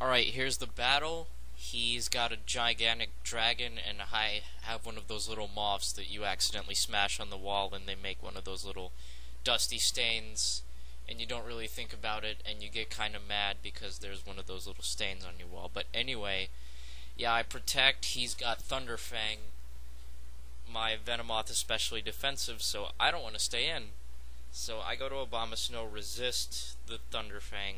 Alright, here's the battle. He's got a gigantic dragon, and I have one of those little moths that you accidentally smash on the wall and they make one of those little dusty stains, and you don't really think about it, and you get kind of mad because there's one of those little stains on your wall. But anyway, yeah, I protect. He's got Thunderfang. My Venomoth is especially defensive, so I don't want to stay in. So I go to Abomasnow, resist the Thunderfang,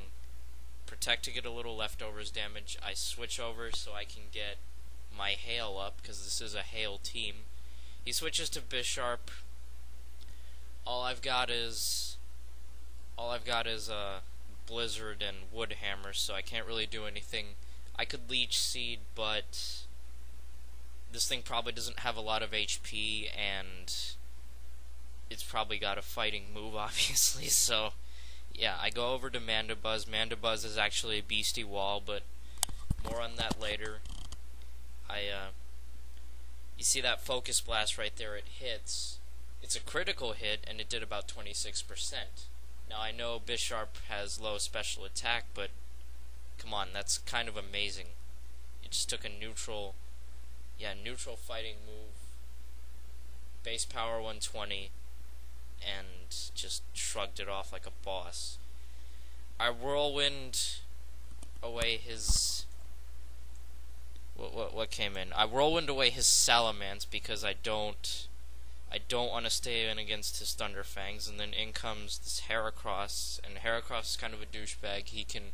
protect to get a little leftovers damage. I switch over so I can get my hail up, because this is a hail team. He switches to Bisharp. All I've got is Blizzard and Wood Hammer, so I can't really do anything. I could Leech Seed, but this thing probably doesn't have a lot of HP, and it's probably got a fighting move, obviously, so yeah, I go over to Mandibuzz. Mandibuzz is actually a beastie wall, but more on that later. You see that Focus Blast right there, it hits. It's a critical hit, and it did about 26%. Now, I know Bisharp has low special attack, but come on, that's kind of amazing. It just took a neutral fighting move, base power 120, and just shrugged it off like a boss. I whirlwind away his what came in. I whirlwind away his Salamence because I don't want to stay in against his Thunderfangs, and then in comes this Heracross, and Heracross is kind of a douchebag. He can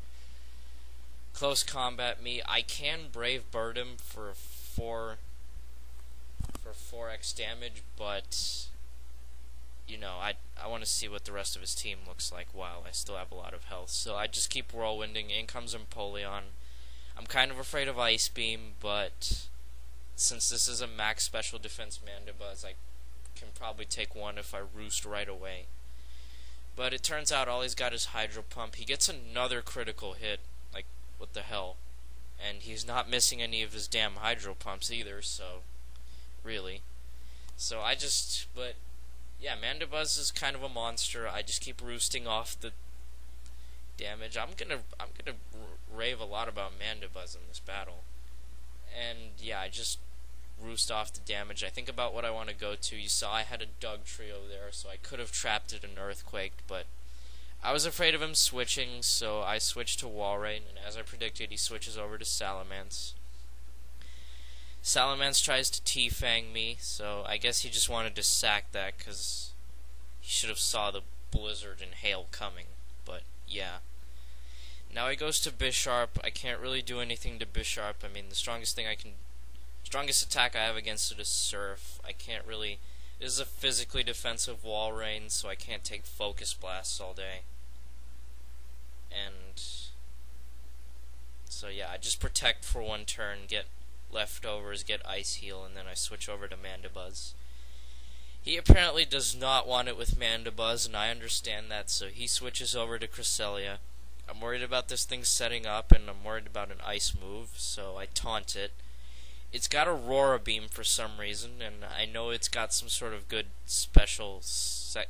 close combat me. I can Brave Bird him for 4x damage, but you know, I want to see what the rest of his team looks like while I still have a lot of health. So I just keep whirlwinding. In comes Empoleon. I'm kind of afraid of Ice Beam, but since this is a max special defense Mandibuzz, I can probably take one if I roost right away. But it turns out all he's got is Hydro Pump. He gets another critical hit. Like, what the hell? And he's not missing any of his damn Hydro Pumps either, so really. So but yeah, Mandibuzz is kind of a monster. I just keep roosting off the damage. I'm gonna rave a lot about Mandibuzz in this battle. And yeah, I just roost off the damage. I think about what I want to go to. You saw I had a Doug trio there, so I could have trapped it and Earthquaked, but I was afraid of him switching, so I switched to Walrein, and as I predicted, he switches over to Salamence. Salamence tries to T-Fang me, so I guess he just wanted to sack that, because he should have saw the Blizzard and Hail coming, but yeah. Now he goes to Bisharp. I can't really do anything to Bisharp. I mean, the strongest attack I have against it is Surf. I can't really. This is a physically defensive Walrein, so I can't take Focus Blasts all day. And so yeah, I just protect for one turn, get leftovers, get Ice Heal, and then I switch over to Mandibuzz. He apparently does not want it with Mandibuzz, and I understand that, so he switches over to Cresselia. I'm worried about this thing setting up, and I'm worried about an ice move, so I taunt it. It's got Aurora Beam for some reason, and I know it's got some sort of good special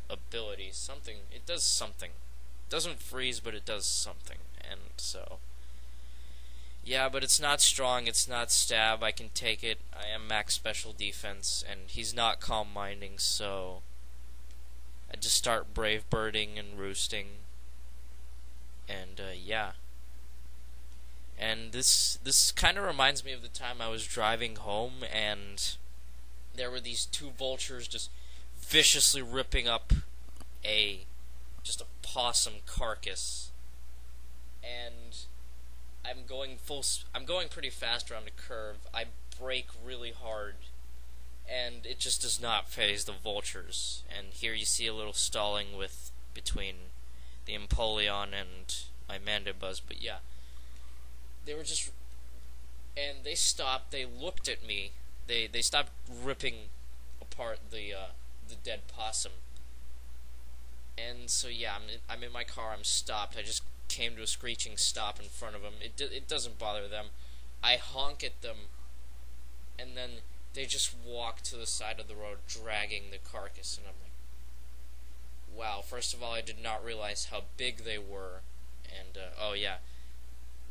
ability. Something. It does something. It doesn't freeze, but it does something. And so, yeah, but it's not strong. It's not stab. I can take it. I am max special defense, and he's not Calm Minding, so I just start Brave Birding and roosting. And yeah. And this kind of reminds me of the time I was driving home, and there were these two vultures just viciously ripping up just a possum carcass. And I'm going pretty fast around a curve. I brake really hard, and it just does not phase the vultures. And here you see a little stalling between the Empoleon and my Mandibuzz, but yeah. They were just, and they stopped. They looked at me. They stopped ripping apart the dead possum. And so yeah, I'm in my car. I'm stopped. I just came to a screeching stop in front of them. It doesn't bother them. I honk at them, and then they just walk to the side of the road, dragging the carcass. And I'm like, wow. First of all, I did not realize how big they were, and oh yeah.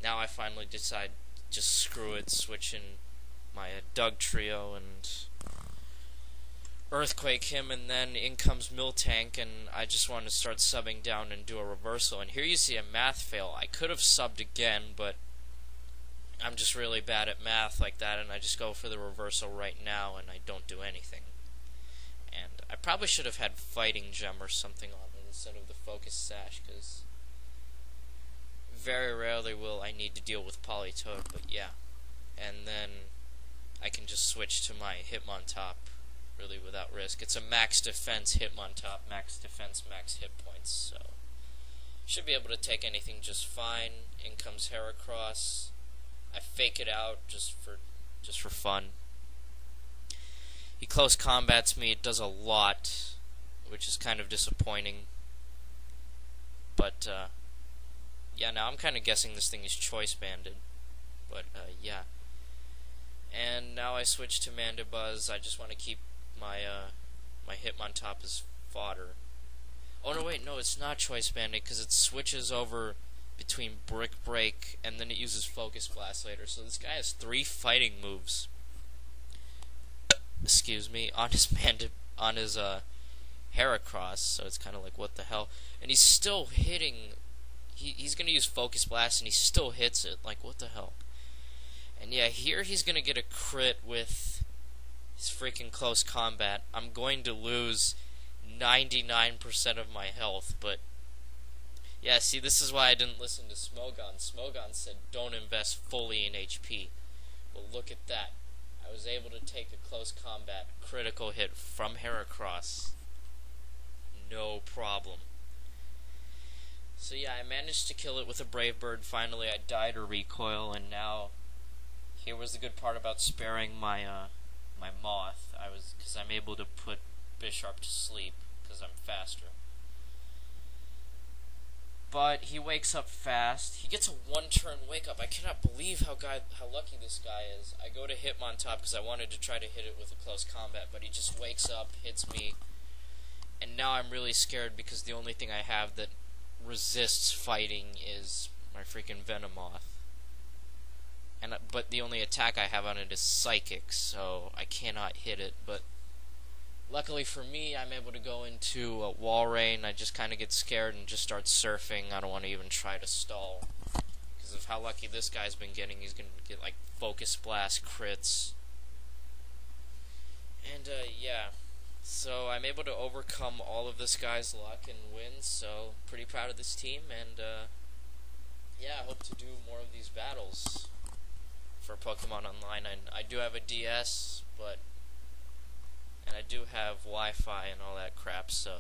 now I finally decide just screw it, switch in my Doug trio and earthquake him, and then in comes Miltank, and I just want to start subbing down and do a reversal. And here you see a math fail. I could have subbed again, but I'm just really bad at math like that, and I just go for the reversal right now, and I don't do anything. And I probably should have had Fighting Gem or something on it instead of the Focus Sash, because very rarely will I need to deal with Polytoad, but yeah. And then I can just switch to my Hitmontop really without risk. It's a max defense Hitmontop, max defense, max hit points, so should be able to take anything just fine. In comes Heracross. I fake it out just for fun. He close combats me. It does a lot, which is kind of disappointing. But yeah, now I'm kind of guessing this thing is choice banded. But yeah. And now I switch to Mandibuzz. I just want to keep my my Hitmontop as fodder. Oh no, wait, no, it's not choice banded because it switches over between Brick Break and then it uses Focus Blast later. So this guy has 3 fighting moves. Excuse me, on his Heracross. So it's kind of like, what the hell? And he's still hitting. He's gonna use Focus Blast and he still hits it. Like, what the hell? And yeah, here he's gonna get a crit with his freaking close combat. I'm going to lose 99% of my health, but yeah, see, this is why I didn't listen to Smogon. Smogon said don't invest fully in HP. Well, look at that. I was able to take a close combat critical hit from Heracross. No problem. So yeah, I managed to kill it with a Brave Bird. Finally, I died to recoil, and now here was the good part about sparing my my Moth. Because I'm able to put Bisharp to sleep because I'm faster. But he wakes up fast. He gets a 1-turn wake up. I cannot believe how lucky this guy is. I go to Hitmontop because I wanted to try to hit it with a close combat, but he just wakes up, hits me, and now I'm really scared because the only thing I have that resists fighting is my freaking Venomoth. But the only attack I have on it is Psychic, so I cannot hit it. But luckily for me, I'm able to go into a wall rain. I just kind of get scared and just start surfing. I don't want to even try to stall because of how lucky this guy's been getting. He's going to get like Focus Blast crits. And yeah, so I'm able to overcome all of this guy's luck and win. So pretty proud of this team. And yeah, I hope to do more of these battles for Pokemon Online. I do have a DS, and I do have Wi-Fi and all that crap, so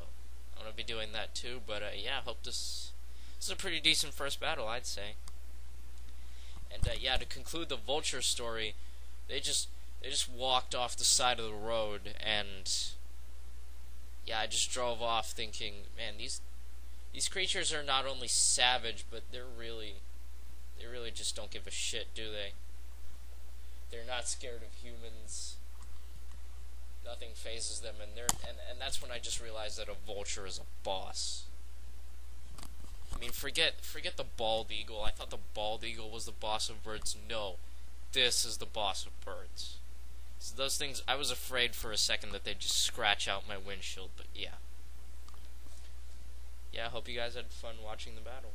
I'm going to be doing that too. But yeah, I hope this is a pretty decent first battle, I'd say. And yeah, to conclude the Vulture story, they just walked off the side of the road, and yeah, I just drove off thinking, man, these creatures are not only savage, but they really just don't give a shit, do they? They're not scared of humans. Nothing phases them, and that's when I just realized that a vulture is a boss. I mean, forget the bald eagle. I thought the bald eagle was the boss of birds. No, this is the boss of birds. So those things, I was afraid for a second that they'd just scratch out my windshield, but yeah. Yeah, I hope you guys had fun watching the battle.